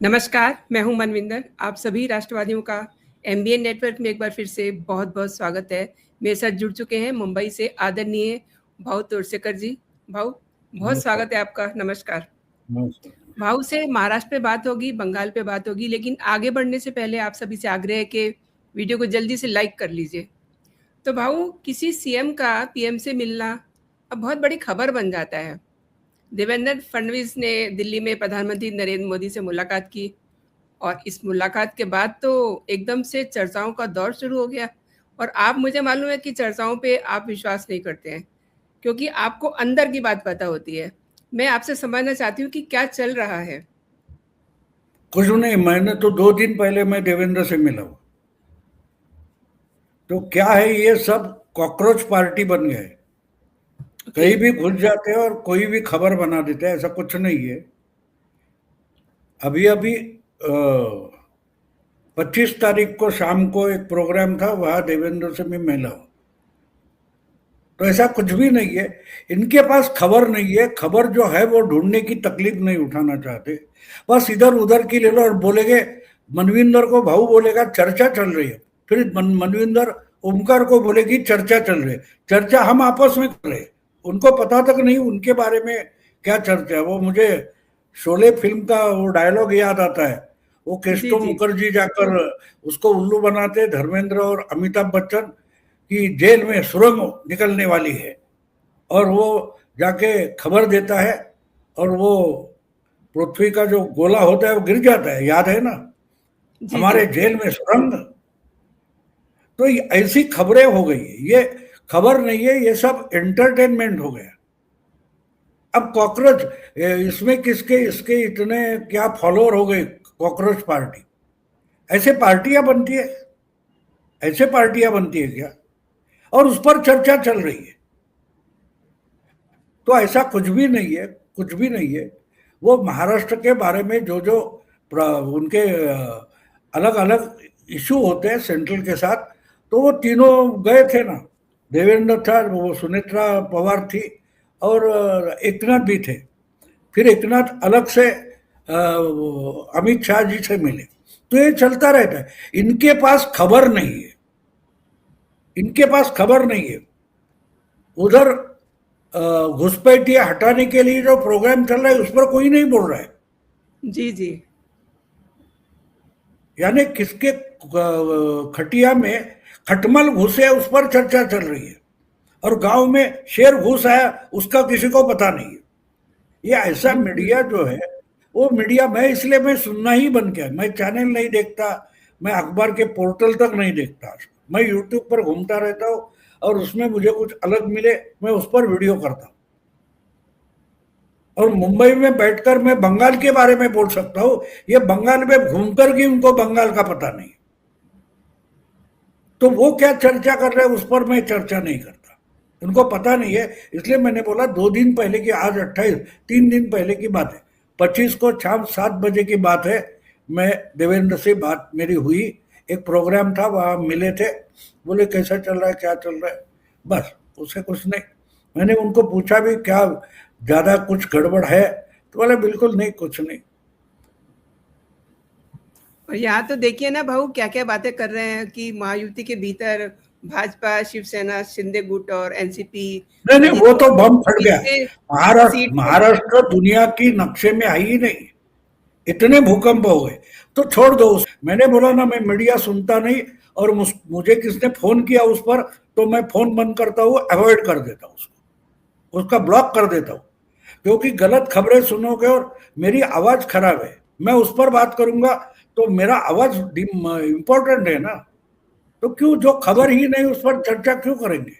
नमस्कार, मैं हूँ मनविंदर। आप सभी राष्ट्रवादियों का एमबीएन नेटवर्क में एक बार फिर से बहुत-बहुत स्वागत है। मेरे साथ जुड़ चुके हैं मुंबई से आदरणीय भाऊ तोरसेकर जी। भाऊ, बहुत नमस्कार। स्वागत है आपका। नमस्कार। नमस्कार। भाऊ से महाराष्ट्र पे बात होगी, बंगाल पे बात होगी, लेकिन आगे बढ़ने से पहले आप सभी से आग्रह है कि वीडियो को जल्दी से लाइक कर लीजिए। तो भाऊ, किसी सीएम का पीएम से मिलना अब बहुत बड़ी खबर बन जाता है। देवेंद्र फडणवीस ने दिल्ली में प्रधानमंत्री नरेंद्र मोदी से मुलाकात की और इस मुलाकात के बाद तो एकदम से चर्चाओं का दौर शुरू हो गया। और आप, मुझे मालूम है कि चर्चाओं पे आप विश्वास नहीं करते हैं, क्योंकि आपको अंदर की बात पता होती है। मैं आपसे समझना चाहती हूँ कि क्या चल रहा है। कुछ नहीं, मैंने तो 2 दिन पहले मैं देवेंद्र से मिला हूँ। तो क्या है, ये सब कॉकरोच पार्टी बन गए। कहीं भी घुस जाते हैं और कोई भी खबर बना देते हैं, ऐसा कुछ नहीं है। अभी अभी 25 तारीख को शाम को एक प्रोग्राम था, वहां देवेंद्र से मैं मिला हूँ। तो ऐसा कुछ भी नहीं है। इनके पास खबर नहीं है, खबर जो है वो ढूंढने की तकलीफ नहीं उठाना चाहते। बस इधर उधर की ले लो और बोलेंगे। मनविंदर को भाऊ बोलेगा चर्चा चल रही है, फिर मनविंदर ओमकार को बोलेगी चर्चा चल रही है। चर्चा हम आपस में कर रहे हैं, उनको पता तक नहीं उनके बारे में क्या चर्चा है। वो मुझे शोले फिल्म का वो डायलॉग याद आता है। वो जी केस्टो जी। मुखर्जी जाकर उसको उल्लू बनाते, धर्मेंद्र और अमिताभ बच्चन कि जेल में सुरंग निकलने वाली है, और वो जाके खबर देता है और वो पृथ्वी का जो गोला होता है वो गिर जाता है, याद है ना, जी जी। हमारे जेल में सुरंग। तो ऐसी खबरें हो गई है। ये खबर नहीं है, ये सब एंटरटेनमेंट हो गया। अब कॉकरोच, इसमें किसके इसके इतने क्या फॉलोअर हो गए, कॉकरोच पार्टी। ऐसे पार्टियां बनती है, ऐसे पार्टियां बनती है क्या? और उस पर चर्चा चल रही है। तो ऐसा कुछ भी नहीं है, कुछ भी नहीं है। वो महाराष्ट्र के बारे में जो जो उनके अलग अलग इशू होते हैं सेंट्रल के साथ, तो वो तीनों गए थे ना। देवेंद्र था, वो सुनेत्रा पवार थी, और एकनाथ भी थे। फिर एकनाथ अलग से अमित शाह जी से मिले। तो ये चलता रहता है। इनके पास खबर नहीं है, इनके पास खबर नहीं है। उधर घुसपैठिया हटाने के लिए जो प्रोग्राम चल रहा है उस पर कोई नहीं बोल रहा है। जी जी। यानी किसके खटिया में खटमल घुसे उस पर चर्चा चल रही है, और गांव में शेर घुस आया उसका किसी को पता नहीं है। ये ऐसा बिल्कुल। मीडिया जो है, वो मीडिया मैं इसलिए मैं सुनना ही बंद किया। मैं चैनल नहीं देखता, मैं अखबार के पोर्टल तक नहीं देखता। मैं यूट्यूब पर घूमता रहता हूँ, और उसमें मुझे कुछ अलग मिले मैं उस पर वीडियो करता हूँ। और मुंबई में बैठकर मैं बंगाल के बारे में बोल सकता हूँ, ये बंगाल में घूमकर भी उनको बंगाल का पता नहीं। तो वो क्या चर्चा कर रहे हैं उस पर मैं चर्चा नहीं करता, उनको पता नहीं है। इसलिए मैंने बोला 2 दिन पहले की, आज 28, 3 दिन पहले की बात है। 25 को शाम 7 बजे की बात है। मैं देवेंद्र से बात मेरी हुई, एक प्रोग्राम था वहां मिले थे। बोले कैसा चल रहा है, क्या चल रहा है, बस उससे कुछ नहीं। मैंने उनको पूछा भी क्या ज्यादा कुछ गड़बड़ है, तो बोले बिल्कुल नहीं, कुछ नहीं। और यहाँ तो देखिए ना भाऊ, क्या क्या बातें कर रहे हैं कि महायुति के भीतर भाजपा, शिवसेना, शिंदे गुट और एनसीपी नहीं नहीं, मिली वो तो तो बम फट गया। सीटें महाराष्ट्र सीटें महाराष्ट्र दुनिया की नक्शे में आई ही नहीं, इतने भूकंप हो गए। तो छोड़ दो मैंने बोला ना, मैं मीडिया सुनता नहीं। और मुझे किसने फोन किया उस पर, तो मैं फोन बंद करता हूँ, अवॉइड कर देता हूँ उसको, उसका ब्लॉक कर देता हूँ। क्योंकि गलत खबरें सुनोगे और मेरी आवाज खराब है, मैं उस पर बात करूंगा तो मेरा आवाज इंपॉर्टेंट है ना। तो क्यों, जो खबर ही नहीं उस पर चर्चा क्यों करेंगे?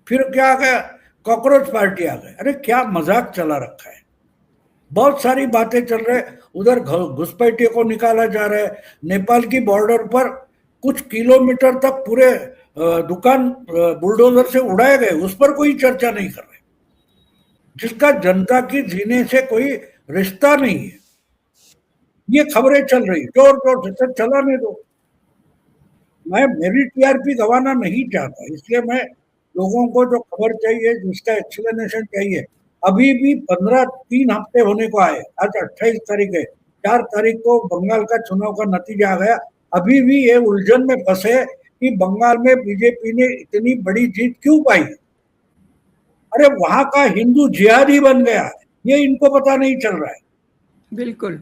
फिर क्या आ गया, कॉकरोच पार्टी आ गए। अरे क्या मजाक चला रखा है। बहुत सारी बातें चल रहे। उधर घुसपैठियों को निकाला जा रहा है। नेपाल की बॉर्डर पर कुछ किलोमीटर तक पूरे दुकान बुलडोजर से उड़ाए गए, उस पर कोई चर्चा नहीं कर रहे, जिसका जनता की जीने से कोई रिश्ता नहीं है। ये खबरें चल रही, जोर जोर से चलाने दो। मैं मेरी टीआरपी गंवाना नहीं चाहता, इसलिए मैं लोगों को जो खबर चाहिए, जिसका एक्सप्लेनेशन चाहिए। अभी भी 15 3 हफ्ते होने को आए, आज 28 तारीख है, 4 तारीख को बंगाल का चुनाव का नतीजा आ गया, अभी भी ये उलझन में फंसे कि बंगाल में बीजेपी ने इतनी बड़ी जीत क्यों पाई। अरे वहां का हिंदू जिहादी बन गया, ये इनको पता नहीं चल रहा है। बिल्कुल।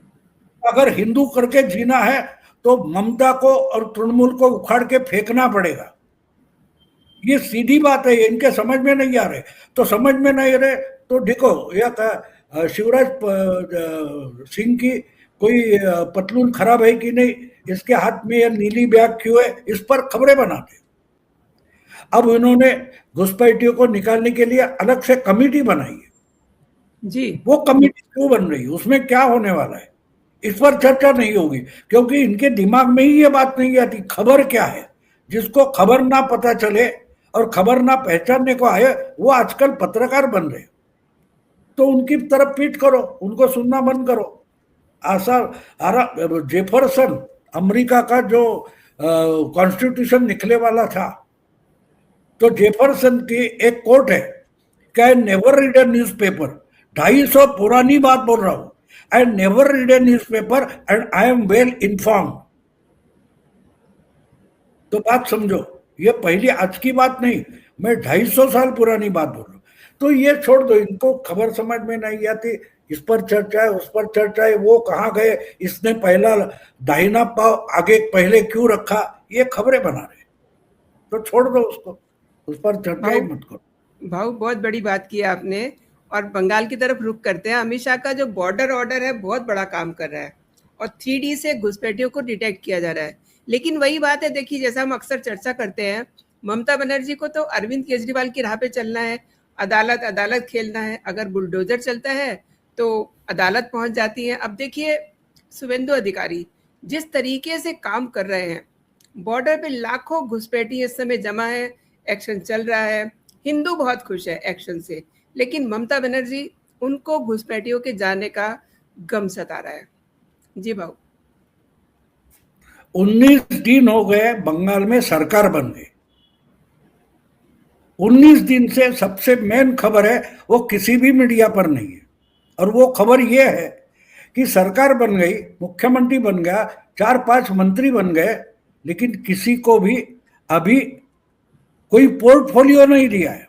अगर हिंदू करके जीना है तो ममता को और तृणमूल को उखाड़ के फेंकना पड़ेगा। ये सीधी बात है, ये इनके समझ में नहीं आ रहे। तो समझ में नहीं रहे तो देखो, यह शिवराज सिंह की कोई पतलून खराब है कि नहीं, इसके हाथ में ये नीली बैग क्यों है, इस पर खबरें बनाते। अब इन्होंने घुसपैठियों को निकालने के लिए अलग से कमेटी बनाई है। जी। वो कमेटी क्यों बन रही है, उसमें क्या होने वाला है, इस पर चर्चा नहीं होगी, क्योंकि इनके दिमाग में ही ये बात नहीं आती खबर क्या है। जिसको खबर ना पता चले और खबर ना पहचानने को आए, वो आजकल पत्रकार बन रहे। तो उनकी तरफ पीठ करो, उनको सुनना बंद करो। आशा जेफरसन, अमेरिका का जो कॉन्स्टिट्यूशन निकले वाला था, तो जेफरसन की एक कोट है कि I never read A news paper. 250 पुरानी बात बोल रहा हूं, I never read A news paper and I am well inform. तो बात समझो, ये पहली आज की बात नहीं, मैं 250 साल पुरानी बात बोल रहा हूं। तो ये छोड़ दो, इनको खबर समझ में नहीं आती, इस पर चर्चा है, उस पर चर्चा है, वो कहाँ गए, इसने पहला दाहिना पाव आगे पहले क्यों रखा, ये खबरें बना रहे। तो छोड़ दो उसको, उस पर चर्चा ही मत करो। भाऊ बहुत बड़ी बात की आपने। और बंगाल की तरफ रुख करते हैं। अमित शाह का जो बॉर्डर ऑर्डर है बहुत बड़ा काम कर रहा है और 3D से घुसपैठियों को डिटेक्ट किया जा रहा है। लेकिन वही बात है, देखिए जैसा हम अक्सर चर्चा करते हैं, ममता बनर्जी को तो अरविंद केजरीवाल की राह पे चलना है, अदालत अदालत खेलना है। अगर बुलडोजर चलता है तो अदालत पहुंच जाती है। अब देखिए शुभेंदु अधिकारी जिस तरीके से काम कर रहे हैं, बॉर्डर पे लाखों घुसपैठी इस समय जमा है, एक्शन चल रहा है, हिंदू बहुत खुश है एक्शन से, लेकिन ममता बनर्जी उनको घुसपैठियों के जाने का गम सता रहा है। जी भाऊ। 19 दिन हो गए बंगाल में सरकार बन गई। 19 दिन से सबसे मेन खबर है वो किसी भी मीडिया पर नहीं है, और वो खबर ये है कि सरकार बन गई, मुख्यमंत्री बन गया, 4-5 मंत्री बन गए, लेकिन किसी को भी अभी कोई पोर्टफोलियो नहीं दिया है।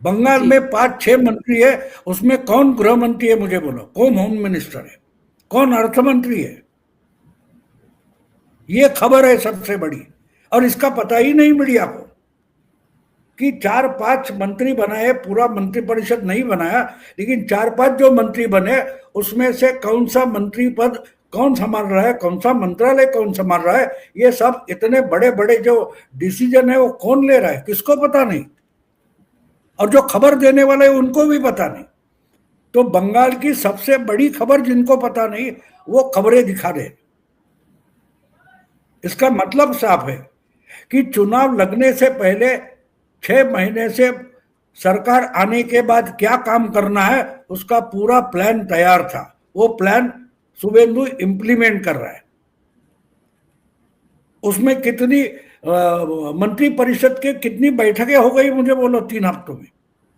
बंगाल में 5-6 मंत्री है, उसमें कौन गृह मंत्री है मुझे बोलो, कौन होम मिनिस्टर है, कौन अर्थ मंत्री है। ये खबर है सबसे बड़ी, और इसका पता ही नहीं मीडिया को कि 4-5 मंत्री बनाए, पूरा मंत्रिपरिषद नहीं बनाया, लेकिन 4-5 जो मंत्री बने उसमें से कौन सा मंत्री पद कौन संभाल रहा है, कौन सा मंत्रालय कौन संभाल रहा है, ये सब इतने बड़े बड़े जो डिसीजन है वो कौन ले रहा है, किसको पता नहीं। और जो खबर देने वाले उनको भी पता नहीं। तो बंगाल की सबसे बड़ी खबर जिनको पता नहीं, वो खबरें दिखा दे। इसका मतलब साफ है कि चुनाव लगने से पहले 6 महीने से सरकार आने के बाद क्या काम करना है उसका पूरा प्लान तैयार था। वो प्लान शुभेंदु इंप्लीमेंट कर रहा है। उसमें कितनी मंत्री परिषद के कितनी बैठकें हो गई मुझे बोलो 3 हफ्तों में,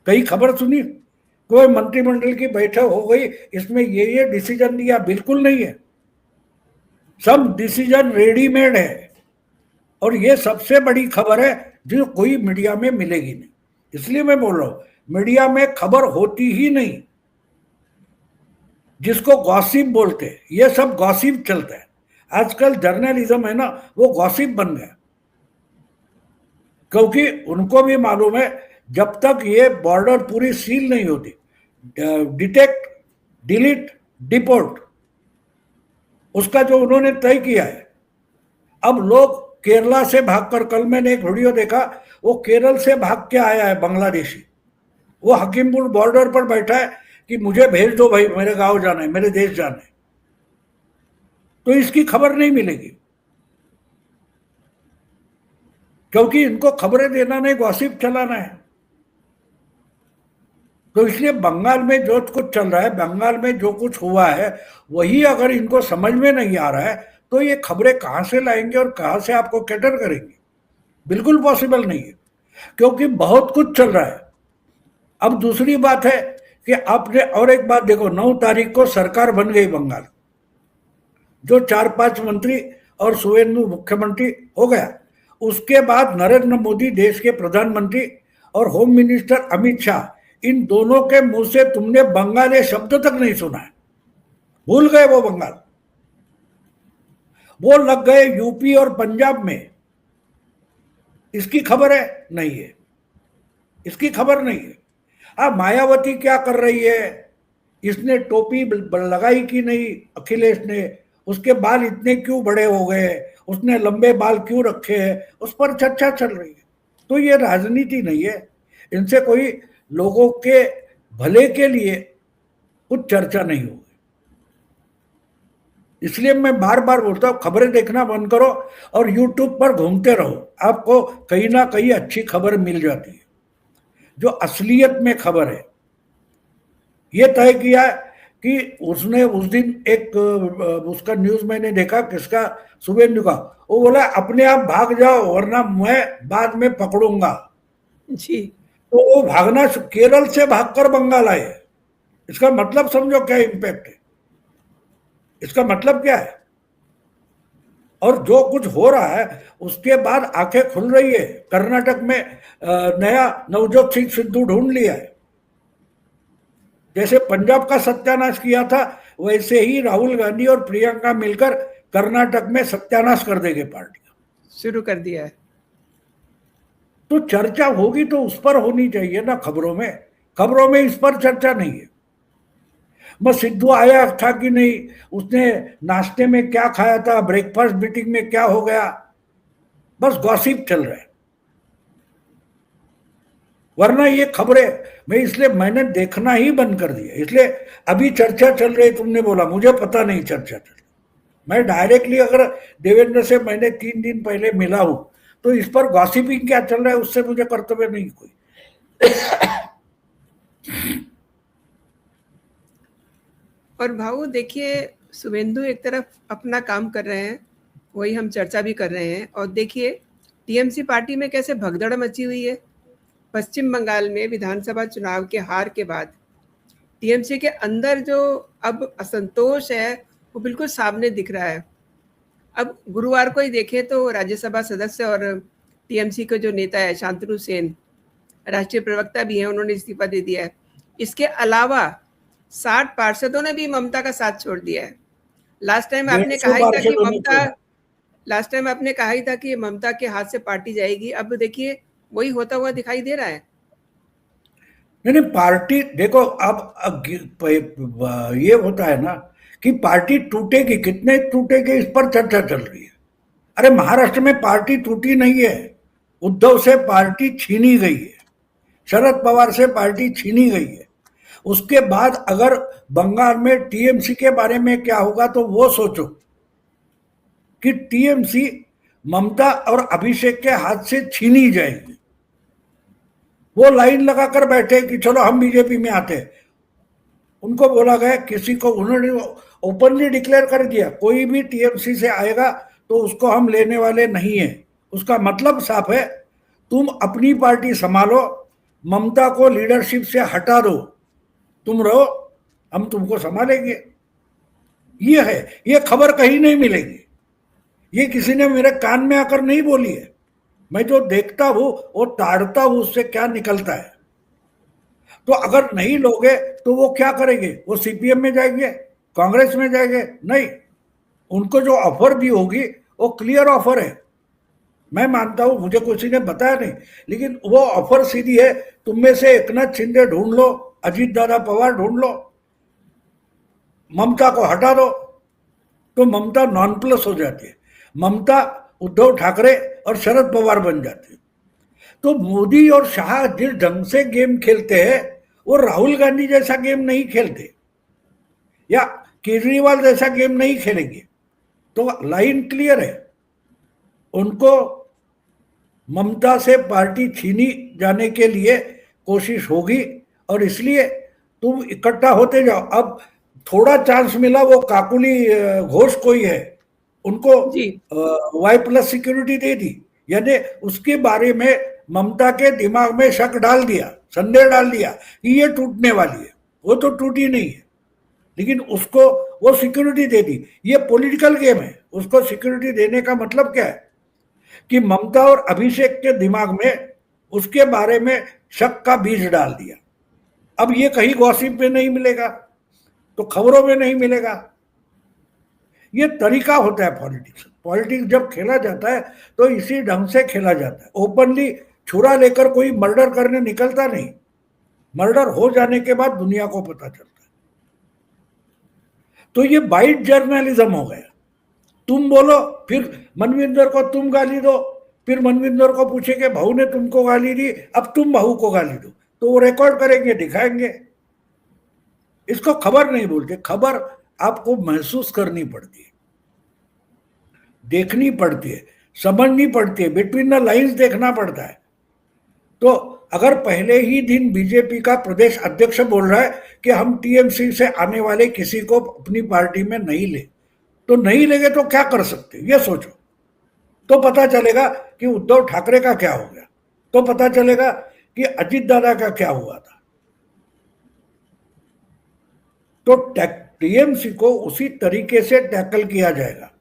कई खबर सुनी? कोई मंत्रिमंडल की बैठक हो गई इसमें ये डिसीजन लिया? बिल्कुल नहीं है। सब डिसीजन रेडीमेड है, और ये सबसे बड़ी खबर है जो कोई मीडिया में मिलेगी नहीं। इसलिए मैं बोल रहा हूं मीडिया में खबर होती ही नहीं, जिसको गॉसिप बोलते हैं, ये सब गॉसिप चलता है आजकल। जर्नलिज्म है ना, वो गॉसिप बन गया, क्योंकि उनको भी मालूम है जब तक ये बॉर्डर पूरी सील नहीं होती, डिटेक्ट डिलीट डिपोर्ट, उसका जो उन्होंने तय किया है। अब लोग केरला से भागकर, कल मैंने एक वीडियो देखा, वो केरल से भाग के आया है बांग्लादेशी, वो हकीमपुर बॉर्डर पर बैठा है कि मुझे भेज दो भाई, मेरे गांव जाना है, मेरे देश जाना है। तो इसकी खबर नहीं मिलेगी, क्योंकि इनको खबरें देना नहीं, गॉसिप चलाना है। तो इसलिए बंगाल में जो कुछ चल रहा है, बंगाल में जो कुछ हुआ है, वही अगर इनको समझ में नहीं आ रहा है तो ये खबरें कहां से लाएंगे और कहां से आपको कैटर करेंगे? बिल्कुल पॉसिबल नहीं है, क्योंकि बहुत कुछ चल रहा है। अब दूसरी बात है कि आपने, और एक बात देखो, 9 तारीख को सरकार बन गई बंगाल, जो 4-5 मंत्री और सुवेंदु मुख्यमंत्री हो गया। उसके बाद नरेंद्र मोदी देश के प्रधानमंत्री और होम मिनिस्टर अमित शाह, इन दोनों के मुंह से तुमने बंगाल ये शब्द तक नहीं सुना है। भूल गए वो बंगाल, वो लग गए यूपी और पंजाब में। इसकी खबर है नहीं है, इसकी खबर नहीं है। अब मायावती क्या कर रही है, इसने टोपी लगाई कि नहीं अखिलेश ने, उसके बाल इतने क्यों बड़े हो गए, उसने लंबे बाल क्यों रखे हैं, उस पर चर्चा चल रही है। तो ये राजनीति नहीं है, इनसे कोई लोगों के भले के लिए कुछ चर्चा नहीं होगी। इसलिए मैं बार बार बोलता हूं, खबरें देखना बंद करो और यूट्यूब पर घूमते रहो, आपको कहीं ना कहीं अच्छी खबर मिल जाती है, जो असलियत में खबर है। ये तय किया कि उसने उस दिन एक उसका न्यूज मैंने देखा, किसका, शुभेंदु का, वो बोला अपने आप भाग जाओ वरना मैं बाद में पकड़ूंगा। जी। तो वो भागना, केरल से भागकर बंगाल आए। इसका मतलब समझो क्या इंपैक्ट है, इसका मतलब क्या है। और जो कुछ हो रहा है उसके बाद आंखें खुल रही है। कर्नाटक में नया नवजोत सिंह सिद्धू ढूंढ लिया है। जैसे पंजाब का सत्यानाश किया था, वैसे ही राहुल गांधी और प्रियंका मिलकर कर्नाटक में सत्यानाश कर देंगे पार्टी का। शुरू कर दिया है। तो चर्चा होगी तो उस पर होनी चाहिए ना, खबरों में। खबरों में इस पर चर्चा नहीं है। बस सिद्धू आया था कि नहीं, उसने नाश्ते में क्या खाया था, ब्रेकफास्ट मीटिंग में क्या हो गया, बस गॉसिप चल रहा है। वरना ये खबरें, इसलिए मैंने देखना ही बंद कर दिया। इसलिए अभी चर्चा चल रही, तुमने बोला, मुझे पता नहीं चर्चा चल रही। मैं डायरेक्टली अगर देवेंद्र से मैंने 3 दिन पहले मिला हूं तो इस पर गॉसिपिंग क्या चल रहा है उससे मुझे कर्तव्य नहीं कोई। और भाऊ देखिए, शुभेंदु एक तरफ अपना काम कर रहे हैं, वही हम चर्चा भी कर रहे हैं। और देखिए टीएमसी पार्टी में कैसे भगदड़ मची हुई है। पश्चिम बंगाल में विधानसभा चुनाव के हार के बाद टीएमसी के अंदर जो अब असंतोष है वो बिल्कुल सामने दिख रहा है। अब गुरुवार को ही देखें तो राज्यसभा सदस्य और टीएमसी के जो नेता है शांतनु सेन, राष्ट्रीय प्रवक्ता भी हैं, उन्होंने इस्तीफा दे दिया है। इसके अलावा 60 पार्षदों ने भी ममता का साथ छोड़ दिया है। लास्ट टाइम आपने कहा ही था कि ममता के हाथ से पार्टी जाएगी। अब देखिए वही होता हुआ दिखाई दे रहा है। नहीं, पार्टी देखो, अब ये होता है ना कि पार्टी टूटेगी, कितने टूटेगी इस पर चर्चा चल रही है। अरे महाराष्ट्र में पार्टी टूटी नहीं है, उद्धव से पार्टी छीनी गई है, शरद पवार से पार्टी छीनी गई है। उसके बाद अगर बंगाल में टीएमसी के बारे में क्या होगा तो वो सोचो कि टीएमसी ममता और अभिषेक के हाथ से छीनी जाएगी। वो लाइन लगाकर बैठे कि चलो हम बीजेपी में आते हैं। उनको बोला गया, किसी को, उन्होंने ओपनली डिक्लेयर कर दिया कोई भी टीएमसी से आएगा तो उसको हम लेने वाले नहीं है। उसका मतलब साफ है, तुम अपनी पार्टी संभालो, ममता को लीडरशिप से हटा दो, तुम रहो, हम तुमको संभालेंगे। ये है, ये खबर कहीं नहीं मिलेगी, ये किसी ने मेरे कान में आकर नहीं बोली है। मैं जो देखता हूं वो ताड़ता हूं, उससे क्या निकलता है। तो अगर नहीं लोगे तो वो क्या करेंगे, वो सीपीएम में जाएंगे, कांग्रेस में जाएंगे? नहीं, उनको जो ऑफर दी होगी वो क्लियर ऑफर है। मैं मानता हूं, मुझे किसी ने बताया नहीं, लेकिन वो ऑफर सीधी है, तुम में से एकनाथ शिंदे ढूंढ लो, अजीत दादा पवार ढूंढ लो, ममता को हटा दो, तो ममता नॉन प्लस हो जाती है। ममता उद्धव ठाकरे और शरद पवार बन जाते हैं। तो मोदी और शाह जिस ढंग से गेम खेलते हैं वो राहुल गांधी जैसा गेम नहीं खेलते, या केजरीवाल जैसा गेम नहीं खेलेंगे। तो लाइन क्लियर है, उनको ममता से पार्टी छीनी जाने के लिए कोशिश होगी, और इसलिए तुम इकट्ठा होते जाओ। अब थोड़ा चांस मिला, वो काकुली घोष कोई है, उनको वाई प्लस सिक्योरिटी दे दी, यानी उसके बारे में ममता के दिमाग में शक डाल दिया, संदेह डाल दिया कि ये टूटने वाली है। वो तो टूटी नहीं है, लेकिन उसको वो सिक्योरिटी दे दी। ये पॉलिटिकल गेम है। उसको सिक्योरिटी देने का मतलब क्या है कि ममता और अभिषेक के दिमाग में उसके बारे में शक का बीज डाल दिया। अब ये कहीं गॉसिप में नहीं मिलेगा, तो खबरों में नहीं मिलेगा। ये तरीका होता है पॉलिटिक्स। पॉलिटिक्स जब खेला जाता है तो इसी ढंग से खेला जाता है। ओपनली छुरा लेकर कोई मर्डर करने निकलता नहीं। मर्डर हो जाने के बाद दुनिया को पता चलता है। तो ये बाइट जर्नलिज्म हो गया। तुम बोलो, फिर मनविंदर को तुम गाली दो, फिर मनविंदर को पूछेंगे भाऊ ने तुमको गाली दी, अब तुम भाऊ को गाली दो, तो वो रिकॉर्ड करेंगे, दिखाएंगे। इसको खबर नहीं बोलते। खबर आपको महसूस करनी पड़ती है, देखनी पड़ती है, समझनी पड़ती है, बिटवीन द लाइंस देखना पड़ता है। तो अगर पहले ही दिन बीजेपी का प्रदेश अध्यक्ष बोल रहा है कि हम टीएमसी से आने वाले किसी को अपनी पार्टी में नहीं ले, तो नहीं लेंगे तो क्या कर सकते, ये सोचो। तो पता चलेगा कि उद्धव ठाकरे का क्या हो गया, तो पता चलेगा कि अजीत दादा का क्या हुआ था। तो टीएमसी को उसी तरीके से टैकल किया जाएगा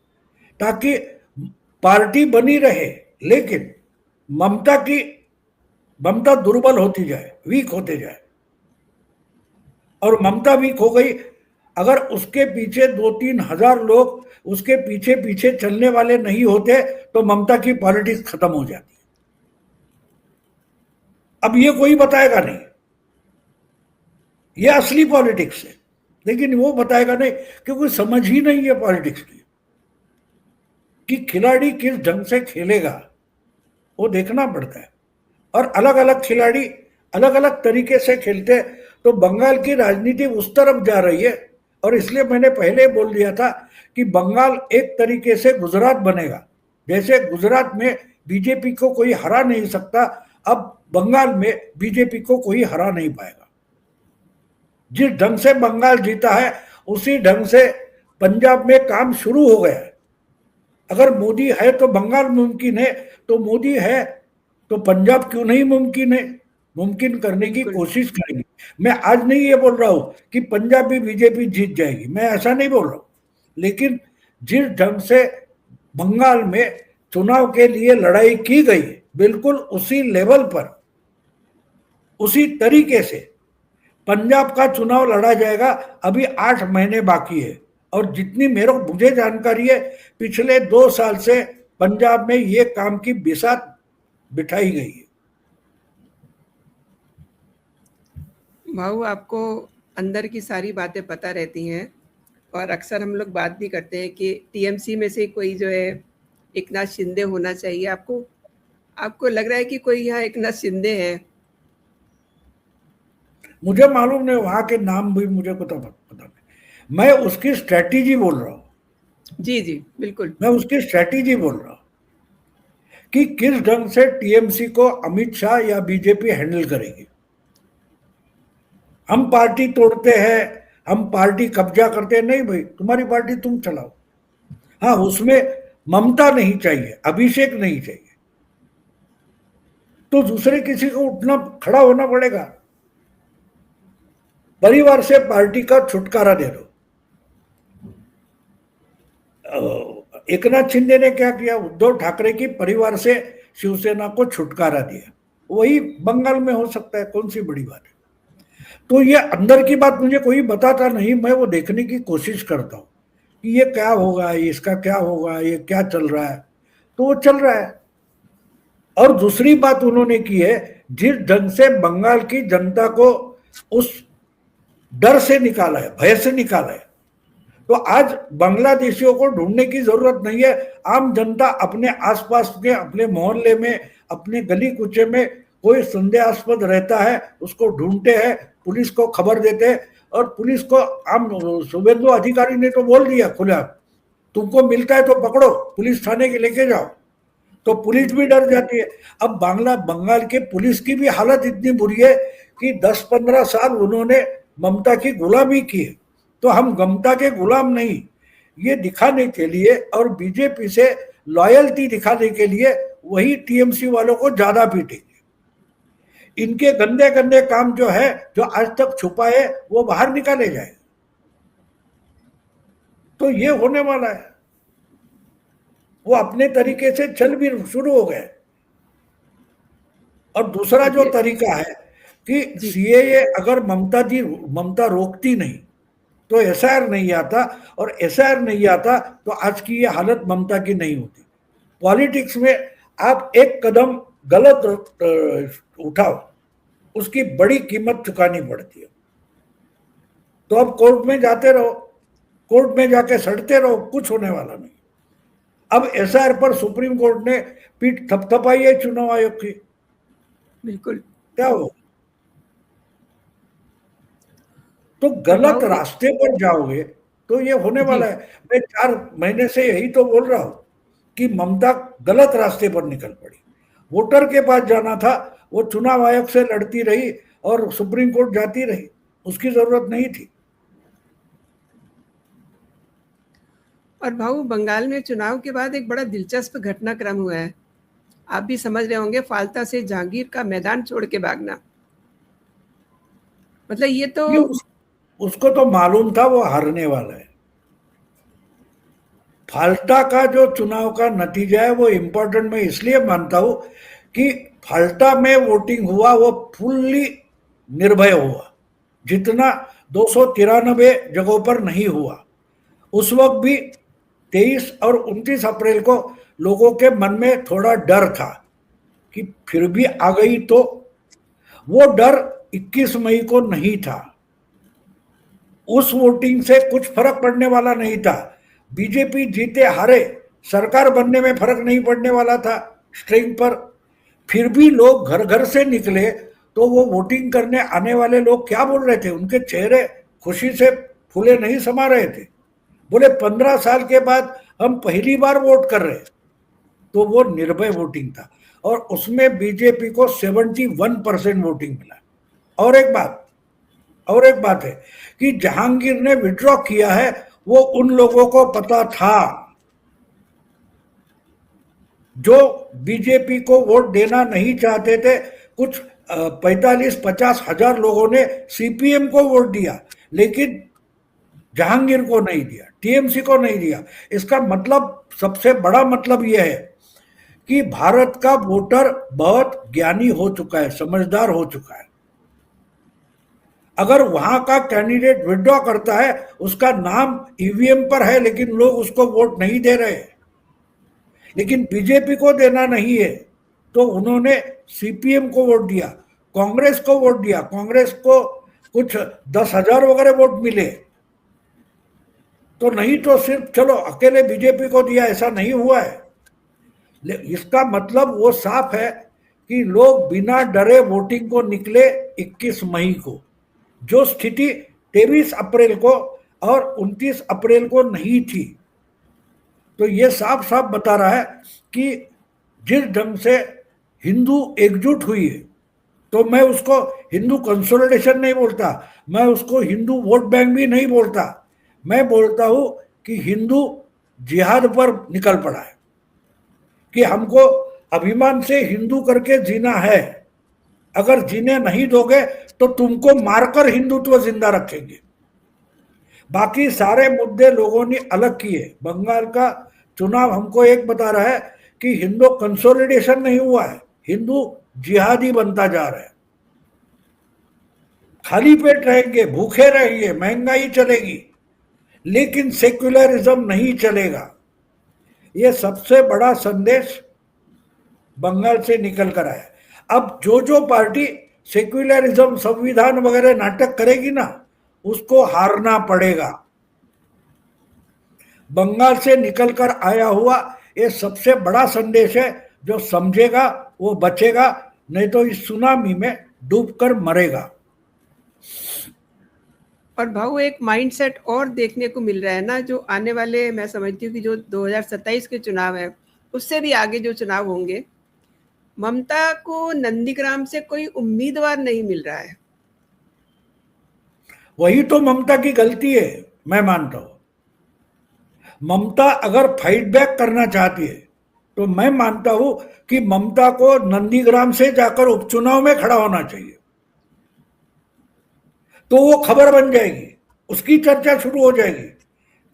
ताकि पार्टी बनी रहे, लेकिन ममता दुर्बल होती जाए, वीक होते जाए। और ममता वीक हो गई, अगर उसके पीछे 2-3 हजार लोग उसके पीछे पीछे चलने वाले नहीं होते तो ममता की पॉलिटिक्स खत्म हो जाती। अब ये कोई बताएगा नहीं, ये असली पॉलिटिक्स है, लेकिन वो बताएगा नहीं क्योंकि समझ ही नहीं है पॉलिटिक्स की कि खिलाड़ी किस ढंग से खेलेगा, वो देखना पड़ता है। और अलग अलग खिलाड़ी अलग अलग तरीके से खेलते हैं। तो बंगाल की राजनीति उस तरफ जा रही है, और इसलिए मैंने पहले बोल दिया था कि बंगाल एक तरीके से गुजरात बनेगा। जैसे गुजरात में बीजेपी को कोई हरा नहीं सकता, अब बंगाल में बीजेपी को कोई हरा नहीं पाएगा। जिस ढंग से बंगाल जीता है उसी ढंग से पंजाब में काम शुरू हो गया है। अगर मोदी है तो बंगाल मुमकिन है, तो मोदी है तो पंजाब क्यों नहीं मुमकिन है। मुमकिन करने की कोशिश करेंगे। मैं आज नहीं ये बोल रहा हूं कि पंजाब भी बीजेपी जीत जाएगी, मैं ऐसा नहीं बोल रहा हूं, लेकिन जिस ढंग से बंगाल में चुनाव के लिए लड़ाई की गई, बिल्कुल उसी लेवल पर उसी तरीके से पंजाब का चुनाव लड़ा जाएगा। अभी 8 महीने बाकी है, और जितनी मुझे जानकारी है पिछले 2 साल से पंजाब में ये काम की बिसात बिठाई गई है। भाऊ, आपको अंदर की सारी बातें पता रहती हैं, और अक्सर हम लोग बात भी करते हैं कि टीएमसी में से कोई जो है एकनाथ शिंदे होना चाहिए। आपको लग रहा है कि कोई यहाँ एकनाथ शिंदे है? मुझे मालूम नहीं, वहां के नाम भी मुझे पता नहीं। मैं उसकी स्ट्रेटेजी बोल रहा हूँ। जी जी बिल्कुल, मैं उसकी स्ट्रेटेजी बोल रहा हूँ कि किस ढंग से टीएमसी को अमित शाह या बीजेपी हैंडल करेगी। हम पार्टी तोड़ते हैं, हम पार्टी कब्जा करते हैं, नहीं भाई, तुम्हारी पार्टी तुम चलाओ। हाँ, उसमें ममता नहीं चाहिए, अभिषेक नहीं चाहिए, तो दूसरे किसी को उठना खड़ा होना पड़ेगा। परिवार से पार्टी का छुटकारा दे दो। एकनाथ शिंदे ने क्या किया, उद्धव ठाकरे की परिवार से शिवसेना को छुटकारा दिया। वही बंगाल में हो सकता है, कौन सी बड़ी बात है। तो ये अंदर की बात मुझे कोई बताता नहीं, मैं वो देखने की कोशिश करता हूँ कि ये क्या होगा, इसका क्या होगा, ये क्या चल रहा है। तो वो चल रहा है। और दूसरी बात उन्होंने की है, जिस ढंग से बंगाल की जनता को उस डर से निकाला है, भय से निकाला है, तो आज बांग्लादेशियों को ढूंढने की जरूरत नहीं है। आम जनता अपने आसपास के, अपने मोहल्ले में, अपने गली कुचे में कोई संदेहास्पद रहता है, उसको ढूंढते हैं, पुलिस को खबर देते हैं। और पुलिस को आम शुभेंदु अधिकारी ने तो बोल दिया खुला, तुमको मिलता है तो पकड़ो, पुलिस थाने के लेके जाओ। तो पुलिस भी डर जाती है। अब बंगाल के पुलिस की भी हालत इतनी बुरी है कि 10-15 साल उन्होंने ममता की गुलामी की है। तो हम ममता के गुलाम नहीं, ये दिखाने के लिए और बीजेपी से लॉयल्टी दिखाने के लिए वही टीएमसी वालों को ज्यादा पीटेंगे। इनके गंदे गंदे काम जो है, जो आज तक छुपाए, वो बाहर निकाले जाए। तो ये होने वाला है। वो अपने तरीके से चल भी शुरू हो गए। और दूसरा जो देखिए तरीका है कि जी, सीएए अगर ममता रोकती नहीं तो एसआईआर नहीं आता, और एसआईआर नहीं आता तो आज की ये हालत ममता की नहीं होती। पॉलिटिक्स में आप एक कदम गलत उठाओ, उसकी बड़ी कीमत चुकानी पड़ती है। तो अब कोर्ट में जाते रहो, कोर्ट में जाके सड़ते रहो, कुछ होने वाला नहीं। अब एसआईआर पर सुप्रीम कोर्ट ने पीठ थपथपाई है चुनाव आयोग की, बिल्कुल। क्या हो? तो और गलत भाऊ रास्ते पर जाओगे तो ये होने जी, वाला है। मैं 4 महीने से यही तो बोल रहा हूं कि ममता गलत रास्ते पर निकल पड़ी। वोटर के पास जाना था, वो चुनाव आयोग से लड़ती रही और सुप्रीम कोर्ट जाती रही, उसकी जरूरत नहीं थी। और भाऊ बंगाल में चुनाव के बाद एक बड़ा दिलचस्प घटनाक्रम हुआ है। आप भी समझ रहे होंगे, फाल्ता से जहांगीर का मैदान छोड़ के भागना। मतलब ये तो ये उसको तो मालूम था वो हारने वाला है। फाल्टा का जो चुनाव का नतीजा है वो इम्पोर्टेंट मैं इसलिए मानता हूं कि फाल्टा में वोटिंग हुआ वो फुल्ली निर्भय हुआ, जितना 293 जगहों पर नहीं हुआ। उस वक्त भी 23 और 29 अप्रैल को लोगों के मन में थोड़ा डर था कि फिर भी आ गई तो। वो डर 21 मई को नहीं था। उस वोटिंग से कुछ फर्क पड़ने वाला नहीं था। बीजेपी जीते हारे, सरकार बनने में फर्क नहीं पड़ने वाला था स्ट्रिंग पर। फिर भी लोग घर घर से निकले तो वो वोटिंग करने आने वाले लोग क्या बोल रहे थे, उनके चेहरे खुशी से फूले नहीं समा रहे थे। बोले 15 साल के बाद हम पहली बार वोट कर रहे हैं। तो वो निर्भय वोटिंग था और उसमें बीजेपी को 71% वोटिंग मिला। और एक बात और एक बात है कि जहांगीर ने विड्रॉ किया है, वो उन लोगों को पता था जो बीजेपी को वोट देना नहीं चाहते थे। कुछ 45-50 हजार लोगों ने सीपीएम को वोट दिया, लेकिन जहांगीर को नहीं दिया, टीएमसी को नहीं दिया। इसका मतलब, सबसे बड़ा मतलब यह है कि भारत का वोटर बहुत ज्ञानी हो चुका है, समझदार हो चुका है। अगर वहां का कैंडिडेट विड्रॉ करता है, उसका नाम ईवीएम पर है लेकिन लोग उसको वोट नहीं दे रहे, लेकिन बीजेपी को देना नहीं है तो उन्होंने सीपीएम को वोट दिया, कांग्रेस को वोट दिया। कांग्रेस को कुछ 10,000 वगैरह वोट मिले। तो नहीं तो सिर्फ चलो अकेले बीजेपी को दिया, ऐसा नहीं हुआ है। इसका मतलब वो साफ है कि लोग बिना डरे वोटिंग को निकले 21 मई को। जो स्थिति 23 अप्रैल को और 29 अप्रैल को नहीं थी। तो ये साफ साफ बता रहा है कि जिस ढंग से हिंदू एकजुट हुई है, तो मैं उसको हिंदू कंसोलिडेशन नहीं बोलता, मैं उसको हिंदू वोट बैंक भी नहीं बोलता। मैं बोलता हूं कि हिंदू जिहाद पर निकल पड़ा है कि हमको अभिमान से हिंदू करके जीना है। अगर जीने नहीं दोगे तो तुमको मारकर हिंदुत्व जिंदा रखेंगे। बाकी सारे मुद्दे लोगों ने अलग किए। बंगाल का चुनाव हमको एक बता रहा है कि हिंदू कंसोलिडेशन नहीं हुआ है, हिंदू जिहादी बनता जा रहा है। खाली पेट रहेंगे, भूखे रहेंगे, महंगाई चलेगी, लेकिन सेक्युलरिज्म नहीं चलेगा। ये सबसे बड़ा संदेश बंगाल से निकल कर आया। अब जो जो पार्टी सेक्युलरिज्म, संविधान वगैरह नाटक करेगी ना, उसको हारना पड़ेगा। बंगाल से निकलकर आया हुआ ये सबसे बड़ा संदेश है। जो समझेगा वो बचेगा, नहीं तो इस सुनामी में डूबकर मरेगा। और भाऊ एक माइंडसेट और देखने को मिल रहा है ना, जो आने वाले, मैं समझती हूँ कि जो 2027 के चुनाव है, उससे भी आगे जो चुनाव होंगे, ममता को नंदीग्राम से कोई उम्मीदवार नहीं मिल रहा है। वही तो ममता की गलती है, मैं मानता हूं। ममता अगर फाइट बैक करना चाहती है तो मैं मानता हूं कि ममता को नंदीग्राम से जाकर उपचुनाव में खड़ा होना चाहिए, तो वो खबर बन जाएगी, उसकी चर्चा शुरू हो जाएगी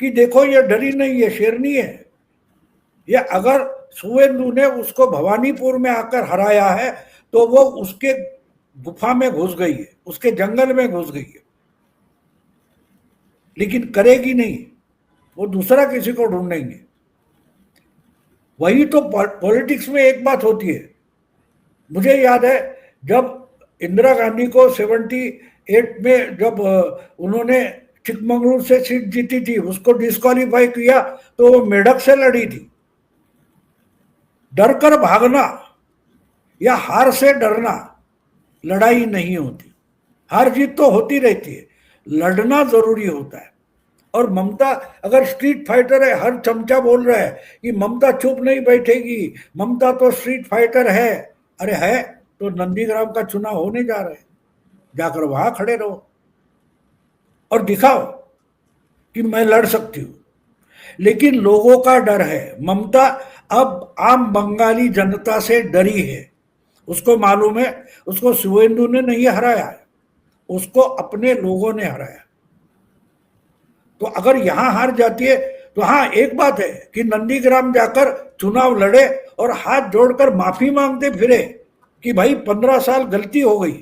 कि देखो ये डरी नहीं है, शेरनी है। या अगर शुवेंदु ने उसको भवानीपुर में आकर हराया है तो वो उसके गुफा में घुस गई है, उसके जंगल में घुस गई है, लेकिन करेगी नहीं, वो दूसरा किसी को ढूंढेंगे। वही तो पॉलिटिक्स में एक बात होती है। मुझे याद है जब इंदिरा गांधी को 78 में जब उन्होंने चिकमंगलुरु से सीट जीती थी, उसको डिस्क्वालीफाई किया तो वो मेढक से लड़ी थी। डर कर भागना या हार से डरना लड़ाई नहीं होती, हार जीत तो होती रहती है, लड़ना जरूरी होता है। और ममता अगर स्ट्रीट फाइटर है, हर चमचा बोल रहा है कि ममता चुप नहीं बैठेगी, ममता तो स्ट्रीट फाइटर है। अरे है तो नंदीग्राम का चुनाव होने जा रहा है, जाकर वहां खड़े रहो और दिखाओ कि मैं लड़ सकती हूं। लेकिन लोगों का डर है, ममता अब आम बंगाली जनता से डरी है। उसको मालूम है उसको शुवेंदु ने नहीं हराया है, उसको अपने लोगों ने हराया। तो अगर यहां हार जाती है तो हाँ, एक बात है कि नंदीग्राम जाकर चुनाव लड़े और हाथ जोड़कर माफी मांगते फिरे कि भाई 15 साल गलती हो गई,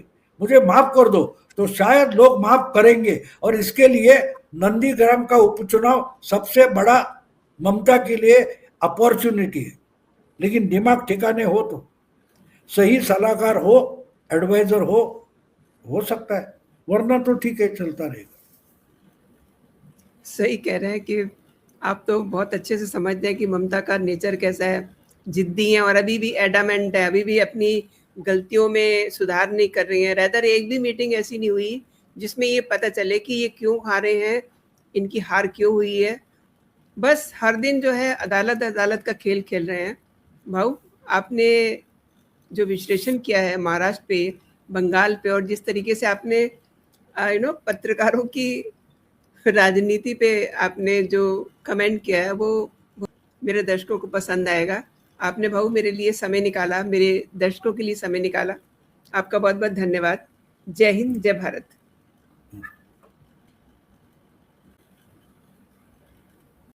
मुझे माफ कर दो, तो शायद लोग माफ करेंगे। और इसके लिए नंदीग्राम का उपचुनाव सबसे बड़ा ममता के लिए अपॉर्चुनिटी है। लेकिन दिमाग ठिकाने हो तो, सही सलाहकार हो, एडवाइजर हो सकता है, वरना तो ठीक है, चलता रहेगा। सही कह रहे हैं कि आप तो बहुत अच्छे से समझते हैं कि ममता का नेचर कैसा है, जिद्दी है और अभी भी एडामेंट है, अभी भी अपनी गलतियों में सुधार नहीं कर रही हैं। रेदर एक भी मीटिंग ऐसी नहीं हुई जिसमें ये पता चले कि ये क्यों हारे हैं, इनकी हार क्यों हुई है। बस हर दिन जो है अदालत अदालत का खेल खेल रहे हैं। भाऊ, आपने जो विश्लेषण किया है महाराष्ट्र पे, बंगाल पे, और जिस तरीके से आपने पत्रकारों की राजनीति पे आपने जो कमेंट किया है वो मेरे दर्शकों को पसंद आएगा। आपने भाऊ मेरे लिए समय निकाला, मेरे दर्शकों के लिए समय निकाला। आपका बहुत बहुत धन्यवाद। जय हिंद, जय भारत।